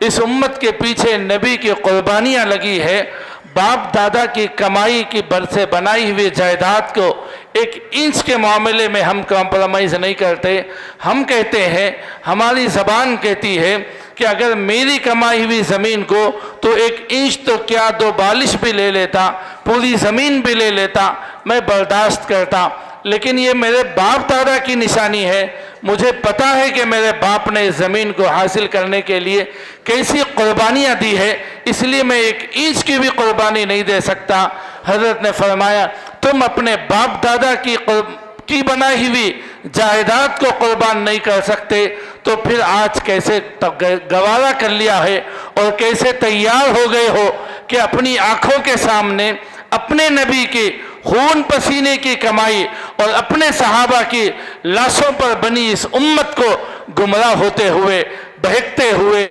इस उम्मत के पीछे नबी की कुर्बानियाँ लगी है। बाप दादा की कमाई की बर से बनाई हुई जायदाद को एक इंच के मामले में हम कॉम्प्रोमाइज़ नहीं करते। हम कहते हैं, हमारी ज़बान कहती है कि अगर मेरी कमाई हुई ज़मीन को तो एक इंच तो क्या, 2 बालिश भी ले लेता, पूरी ज़मीन भी ले लेता, मैं बर्दाश्त करता। लेकिन ये मेरे बाप दादा की निशानी है। मुझे पता है कि मेरे बाप ने इस ज़मीन को हासिल करने के लिए कैसी कुर्बानियाँ दी है, इसलिए मैं एक इंच की भी कुर्बानी नहीं दे सकता। हज़रत ने फरमाया, तुम अपने बाप दादा की बनाई हुई जायदाद को कुर्बान नहीं कर सकते तो फिर आज कैसे गवारा कर लिया है और कैसे तैयार हो गए हो कि अपनी आँखों के सामने अपने नबी की खून पसीने की कमाई और अपने सहाबा की लाशों पर बनी इस उम्मत को गुमराह होते हुए, बहकते हुए